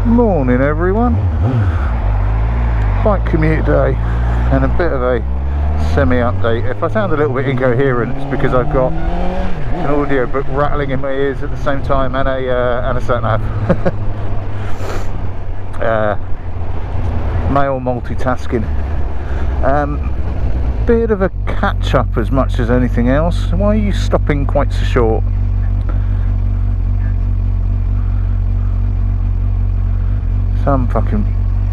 Morning everyone, bike commute day and a bit of a semi-update. If I sound a little bit incoherent, it's because I've got an audio book rattling in my ears at the same time and a sat-nav. Male multitasking. Bit of a catch-up as much as anything else. Why are you stopping quite so short? Some fucking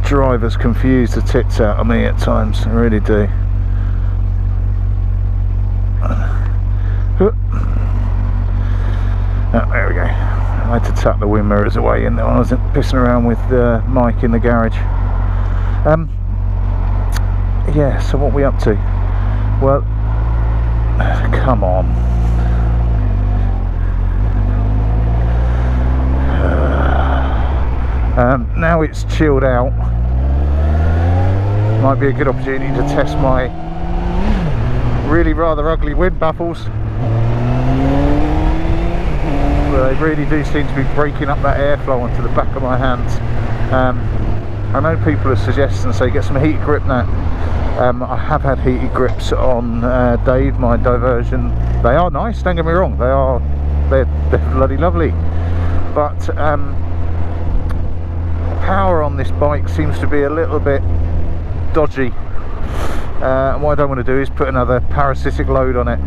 drivers confuse the tits out of me at times, I really do. Oh, there we go. I had to tuck the wind mirrors away and I wasn't pissing around with Mike in the garage. Yeah, so what are we up to? Well, come on. Now it's chilled out, might be a good opportunity to test my really rather ugly wind baffles. Well, they really do seem to be breaking up that airflow onto the back of my hands. I know people have suggested and say get some heated grip now. I have had heated grips on Dave, my diversion. They are nice, don't get me wrong, they're bloody lovely, but power on this bike seems to be a little bit dodgy. And what I don't want to do is put another parasitic load on it.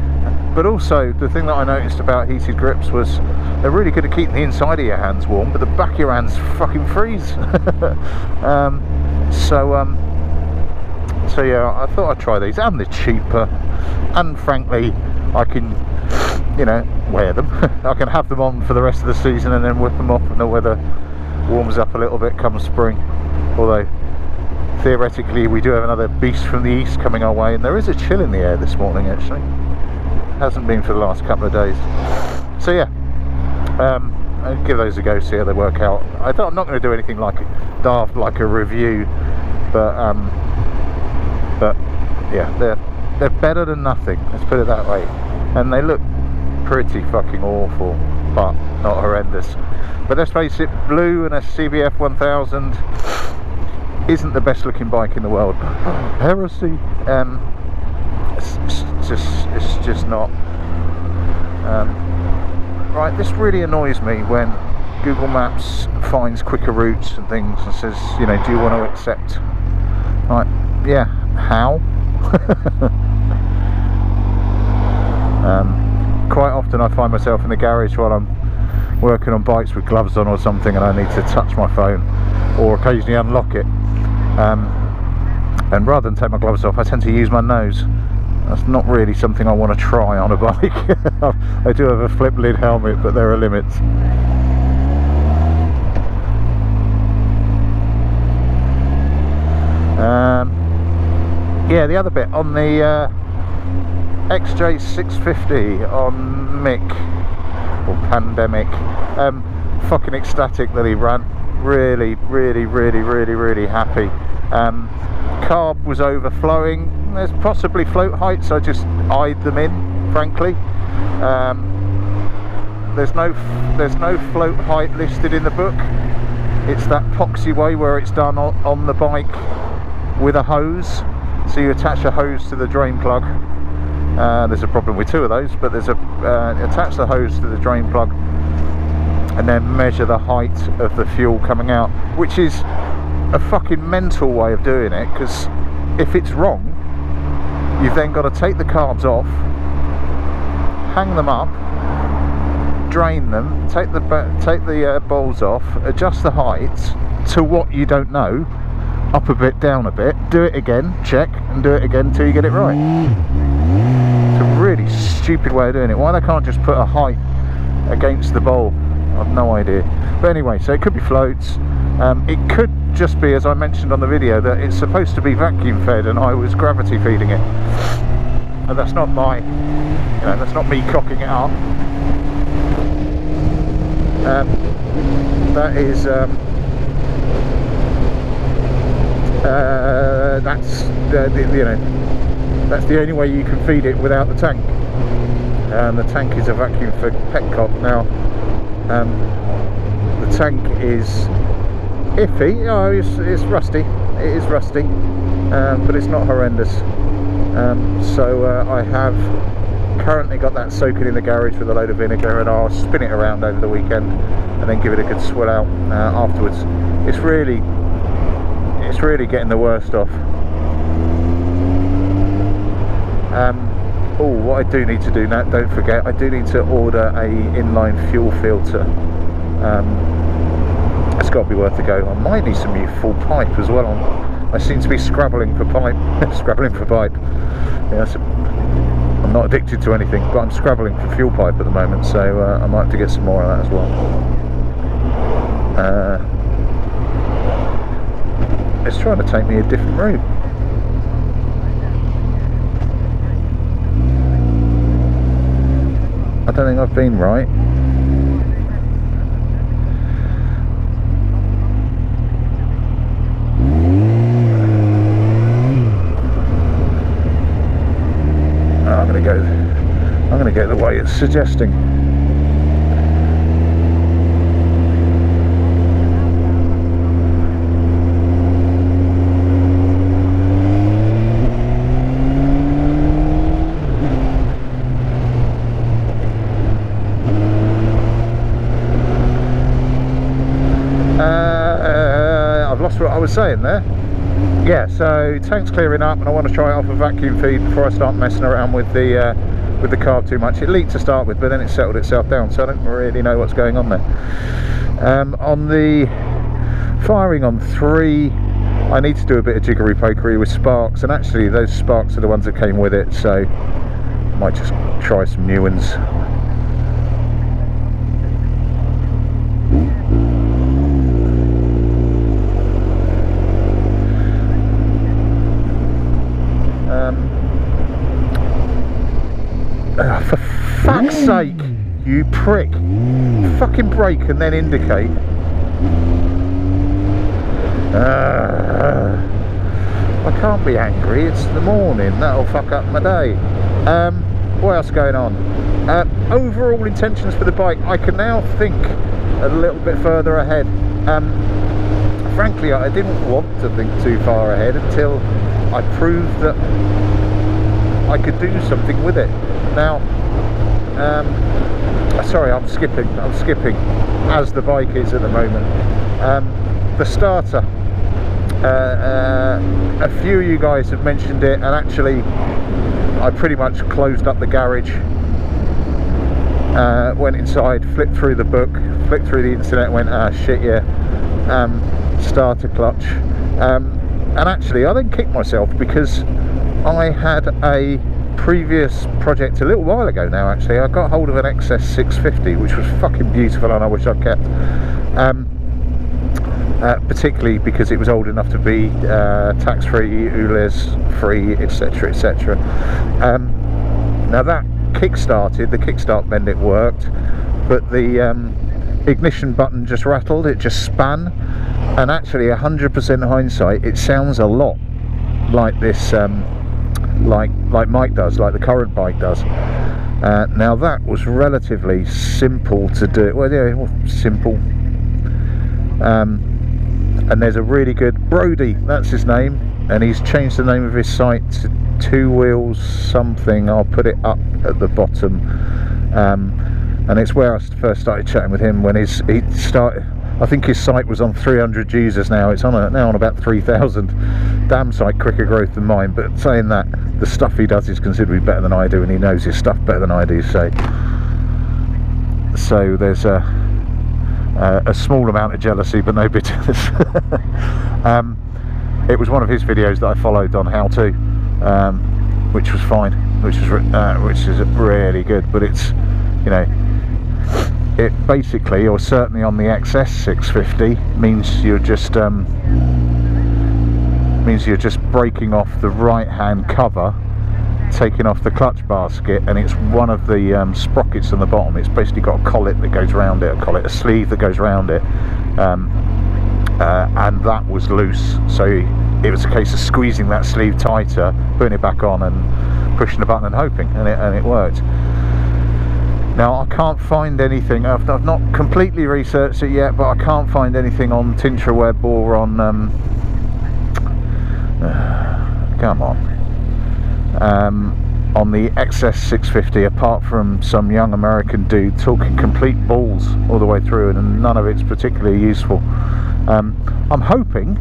But also the thing that I noticed about heated grips was they're really good at keeping the inside of your hands warm, but the back of your hands fucking freeze. So yeah, I thought I'd try these, and they're cheaper, and frankly I can, you know, wear them. I can have them on for the rest of the season and then whip them off when the weather warms up a little bit come spring. Although theoretically we do have another beast from the east coming our way, and there is a chill in the air this morning actually. Hasn't been for the last couple of days. So yeah, I'll give those a go, see how they work out. I'm not going to do anything like daft, like a review, but yeah, they're better than nothing, let's put it that way. And they look pretty fucking awful, but not horrendous. But let's face it, blue and a CBF 1000 isn't the best looking bike in the world. Heresy. It's just not. Right, this really annoys me when Google Maps finds quicker routes and things and says, you know, do you want to accept? Right, yeah, how? Quite often I find myself in the garage while I'm working on bikes with gloves on or something, and I need to touch my phone or occasionally unlock it, and rather than take my gloves off I tend to use my nose. That's not really something I want to try on a bike. I do have a flip lid helmet, but there are limits. Yeah, the other bit on the XJ650 on Mick, or Pandemic, fucking ecstatic that he ran. Really happy. Carb was overflowing. There's possibly float heights, I just eyed them in, frankly. There's no float height listed in the book. It's that poxy way where it's done on the bike with a hose. So you attach a hose to the drain plug. There's a problem with two of those, but there's attach the hose to the drain plug and then measure the height of the fuel coming out, which is a fucking mental way of doing it, because if it's wrong, you've then got to take the carbs off, hang them up, drain them, take the bowls off, adjust the heights to what you don't know, up a bit, down a bit, do it again, check, and do it again until you get it right. It's a really stupid way of doing it. Why they can't just put a height against the bowl I've no idea. But anyway, so it could be floats. It could just be, as I mentioned on the video, that it's supposed to be vacuum fed and I was gravity feeding it. And that's not my, that's not me cocking it up. That is, that's the only way you can feed it without the tank. And the tank is a vacuum fed petcock. Now, the tank is iffy. Oh, it's rusty. It is rusty, but it's not horrendous. So I have currently got that soaking in the garage with a load of vinegar, and I'll spin it around over the weekend and then give it a good swill out afterwards. It's really getting the worst off. Oh, what I do need to do now, don't forget, I do need to order a inline fuel filter. It's got to be worth a go. I might need some new full pipe as well. I seem to be scrabbling for pipe. Scrabbling for pipe. Yeah, I'm not addicted to anything, but I'm scrabbling for fuel pipe at the moment, so I might have to get some more of that as well. It's trying to take me a different route. I don't think I've been right. I'm going to go the way it's suggesting. I've lost what I was saying there. Yeah, so tank's clearing up and I want to try it off a vacuum feed before I start messing around with the carb too much. It leaked to start with, but then it settled itself down, so I don't really know what's going on there. On the firing on 3, I need to do a bit of jiggery pokery with sparks, and actually those sparks are the ones that came with it, so I might just try some new ones. For fuck's sake, you prick. Fucking brake and then indicate. I can't be angry, it's the morning, that'll fuck up my day. What else going on? Overall intentions for the bike, I can now think a little bit further ahead. Frankly, I didn't want to think too far ahead until I proved that I could do something with it. Now, sorry, I'm skipping as the bike is at the moment. The starter, a few of you guys have mentioned it, and actually I pretty much closed up the garage, went inside, flipped through the book, flipped through the internet, went, ah shit, yeah, starter clutch, and actually I then kicked myself because I had a previous project a little while ago now. Actually, I got hold of an XJ650 which was fucking beautiful, and I wish I'd kept, particularly because it was old enough to be tax-free, ULEZ free, etc, etc. Now that kick-started, the kickstart bendit worked, but the ignition button just rattled, it just span, and actually 100% hindsight, it sounds a lot like this, like Mike does, like the current bike does. Now that was relatively simple to do. Well, yeah, simple. And there's a really good Brody, that's his name, and he's changed the name of his site to Two Wheels something. I'll put it up at the bottom. And it's where I first started chatting with him when he started. I think his site was on 300 users now. It's on now on about 3,000. Damn sight quicker growth than mine. But saying that, the stuff he does is considerably better than I do, and he knows his stuff better than I do. So there's a small amount of jealousy, but no bitterness. It was one of his videos that I followed on how to, which was fine, which is really good. But it's, you know, it basically, or certainly on the XJ650, means you're just breaking off the right hand cover, taking off the clutch basket, and it's one of the sprockets on the bottom. It's basically got a collet that goes around it, a sleeve that goes around it, and that was loose, so it was a case of squeezing that sleeve tighter, putting it back on and pushing the button and hoping, and it worked. Now I can't find anything, I've not completely researched it yet, but I can't find anything on TintraWeb or on come on the XJ650, apart from some young American dude talking complete balls all the way through, and none of it's particularly useful. I'm hoping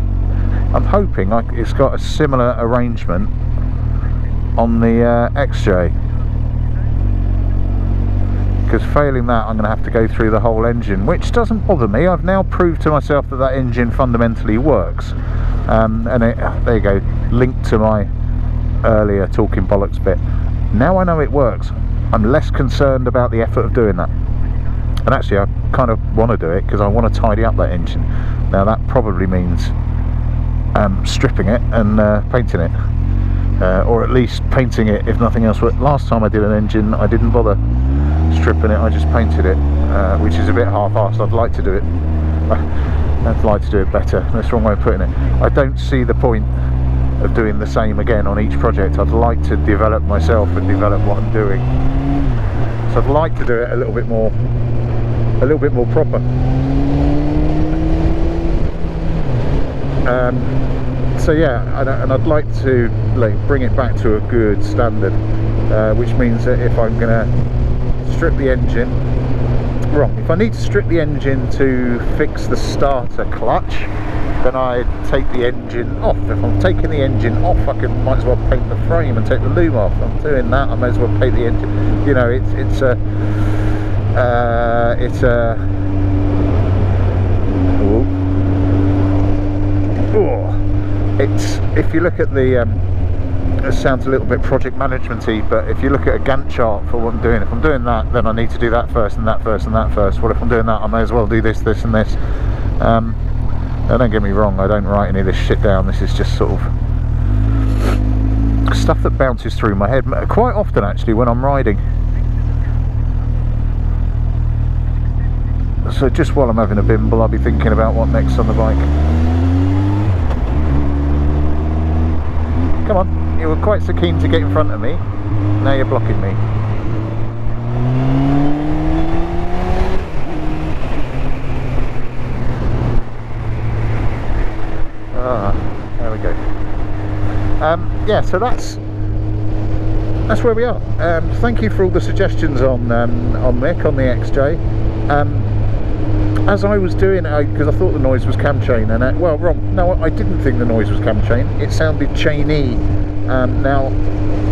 it's got a similar arrangement on the XJ, because failing that I'm going to have to go through the whole engine, which doesn't bother me. I've now proved to myself that that engine fundamentally works, and there you go, linked to my earlier talking bollocks bit. Now I know it works, I'm less concerned about the effort of doing that, and actually I kind of want to do it because I want to tidy up that engine. Now that probably means stripping it and painting it, or at least painting it if nothing else. Last time I did an engine I didn't bother stripping it, I just painted it, which is a bit half-assed. I'd like to do it better. That's the wrong way of putting it. I don't see the point of doing the same again on each project. I'd like to develop myself and develop what I'm doing, so I'd like to do it a little bit more proper. So yeah, and I'd like to bring it back to a good standard, which means that if I'm gonna strip the engine, if I need to strip the engine to fix the starter clutch, then I take the engine off. If I'm taking the engine off, might as well paint the frame and take the loom off. If I'm doing that, I might as well paint the engine. You know, if you look at the it sounds a little bit project management-y, but if you look at a Gantt chart for what I'm doing, if I'm doing that, then I need to do that first and that first and that first. Well, if I'm doing that, I may as well do this, this and this. Now, don't get me wrong, I don't write any of this shit down. This is just sort of stuff that bounces through my head quite often, actually, when I'm riding. So just while I'm having a bimble, I'll be thinking about what next on the bike. Come on, you were quite so keen to get in front of me, now you're blocking me. There we go. Yeah, so that's where we are. Thank you for all the suggestions on Mick, on the XJ. As I was doing it, because I thought the noise was cam chain, and well, wrong. No, I didn't think the noise was cam chain. It sounded chainy. Now,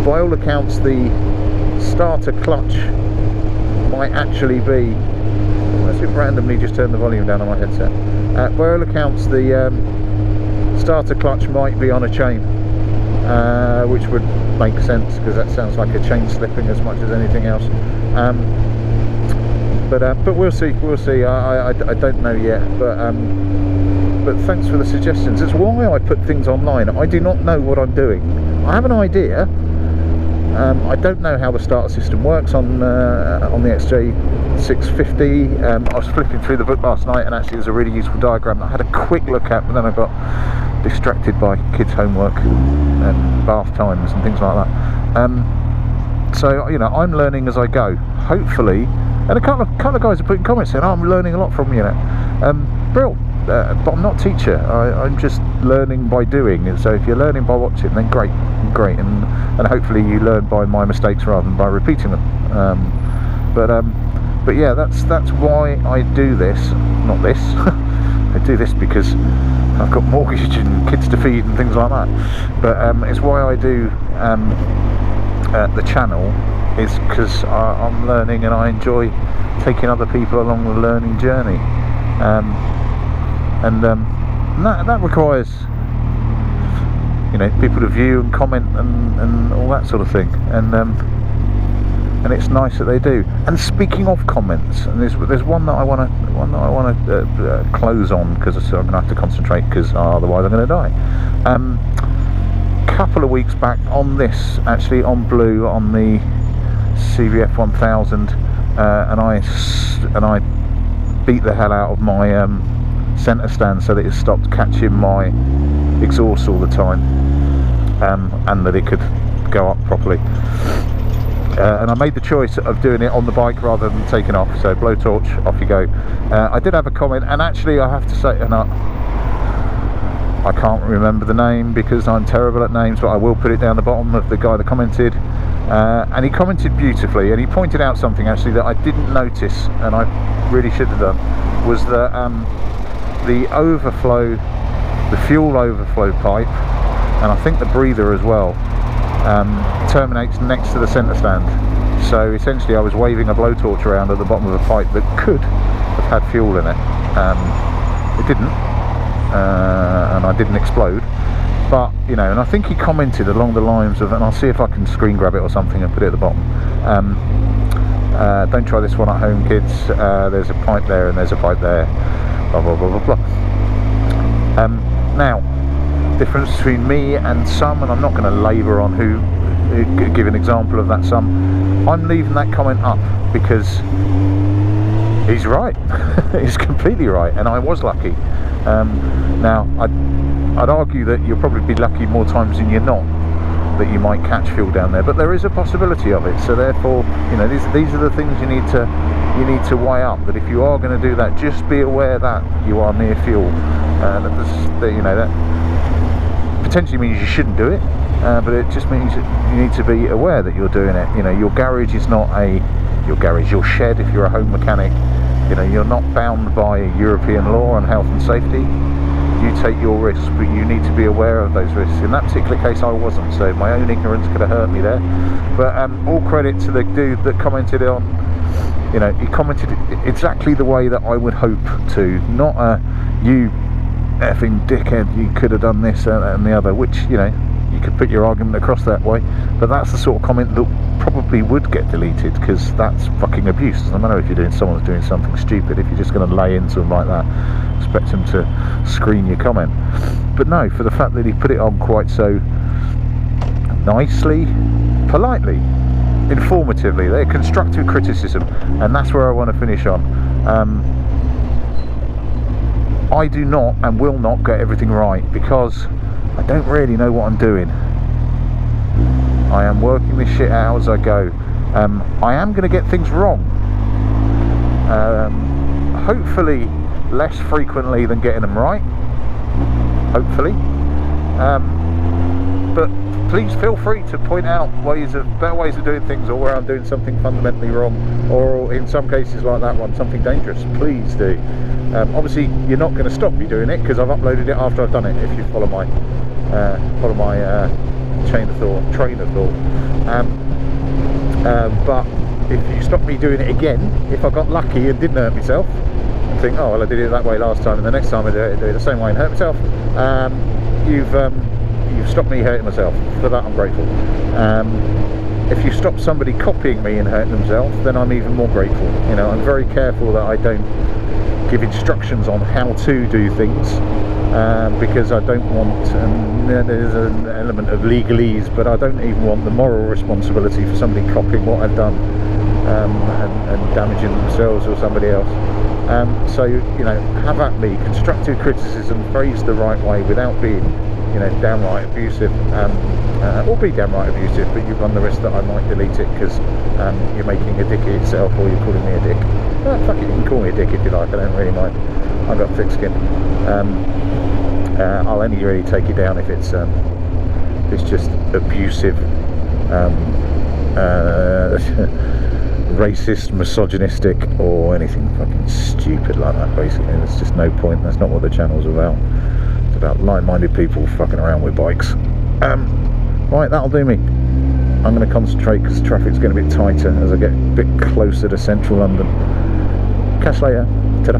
by all accounts, the starter clutch might actually be. Unless it randomly just turned the volume down on my headset. By all accounts, the starter clutch might be on a chain, which would make sense because that sounds like a chain slipping as much as anything else. But we'll see. I don't know yet. But thanks for the suggestions. It's why I put things online. I do not know what I'm doing. I have an idea. I don't know how the starter system works on the XJ650. I was flipping through the book last night, and actually there's a really useful diagram that I had a quick look at, but then I got distracted by kids' homework and bath times and things like that. So, you know, I'm learning as I go. Hopefully, and a couple of guys are putting comments saying, oh, I'm learning a lot from you. Brill. But I'm not a teacher. I'm just learning by doing. And so if you're learning by watching, then great, and hopefully you learn by my mistakes rather than by repeating them. But yeah, that's why I do this. Not this. I do this because I've got mortgage and kids to feed and things like that. But it's why I do the channel, is because I'm learning and I enjoy taking other people along the learning journey. And that requires, you know, people to view and comment and all that sort of thing. And and it's nice that they do. And speaking of comments, and there's one that I want to close on, because I'm going to have to concentrate, because otherwise I'm going to die. Couple of weeks back on this, actually on Blue, on the CVF 1000, and I beat the hell out of my centre stand so that it stopped catching my exhaust all the time, and that it could go up properly. And I made the choice of doing it on the bike rather than taking off, so blowtorch, off you go. I did have a comment, and actually I have to say, and I can't remember the name because I'm terrible at names, but I will put it down the bottom of the guy that commented, and he commented beautifully, and he pointed out something actually that I didn't notice, and I really should have done, was that the overflow, the fuel overflow pipe, and I think the breather as well, terminates next to the centre stand. So essentially I was waving a blowtorch around at the bottom of a pipe that could have had fuel in it. It didn't, and I didn't explode, but you know, and I think he commented along the lines of, and I'll see if I can screen grab it or something and put it at the bottom, don't try this one at home, kids, there's a pipe there and there's a pipe there, blah blah blah blah blah. Now, difference between me and some, and I'm not going to labour on who, give an example of that some, I'm leaving that comment up because he's right. He's completely right, and I was lucky. Now I'd argue that you'll probably be lucky more times than you're not that you might catch fuel down there, but there is a possibility of it, so therefore, you know, these are the things you need to weigh up, that if you are going to do that, just be aware that you are near fuel. You know, that potentially means you shouldn't do it, but it just means that you need to be aware that you're doing it. You know, your garage is not your shed if you're a home mechanic. You know, you're not bound by European law on health and safety. You take your risks, but you need to be aware of those risks. In that particular case I wasn't, so my own ignorance could have hurt me there. But all credit to the dude that commented on, you know, he commented exactly the way that I would hope to, not you effing dickhead, you could have done this and the other, which, you know, you could put your argument across that way, but that's the sort of comment that probably would get deleted, because that's fucking abuse. It doesn't matter if someone's doing something stupid, if you're just going to lay into them like that, expect them to screen your comment. But no, for the fact that he put it on quite so nicely, politely, informatively, they're constructive criticism, and that's where I want to finish on. I do not and will not get everything right, because I don't really know what I'm doing. I am working this shit out as I go. I am going to get things wrong. Hopefully less frequently than getting them right. Hopefully. But please feel free to point out better ways of doing things, or where I'm doing something fundamentally wrong, or in some cases like that one, something dangerous. Please do. Obviously you're not going to stop me doing it, because I've uploaded it after I've done it, if you follow my train of thought. But if you stop me doing it again, if I got lucky and didn't hurt myself, and think, oh well, I did it that way last time, and the next time I do it the same way and hurt myself, you've stopped me hurting myself. For that I'm grateful. If you stop somebody copying me and hurting themselves, then I'm even more grateful. You know, I'm very careful that I don't give instructions on how to do things, because I don't want, there's an element of legalese, but I don't even want the moral responsibility for somebody copying what I've done, and damaging themselves or somebody else. So, you know, have at me. Constructive criticism phrased the right way, without being, you know, downright abusive, or be downright abusive, but you run the risk that I might delete it because you're making a dick of yourself, or you're calling me a dick. Fuck it, you can call me a dick if you like, I don't really mind. I've got thick skin. I'll only really take it down if it's just abusive, racist, misogynistic, or anything fucking stupid like that. Basically, there's just no point. That's not what the channel's about. It's about like-minded people fucking around with bikes. Right, that'll do me. I'm going to concentrate because traffic's getting a bit tighter as I get a bit closer to central London. Catch you later. Ta-da.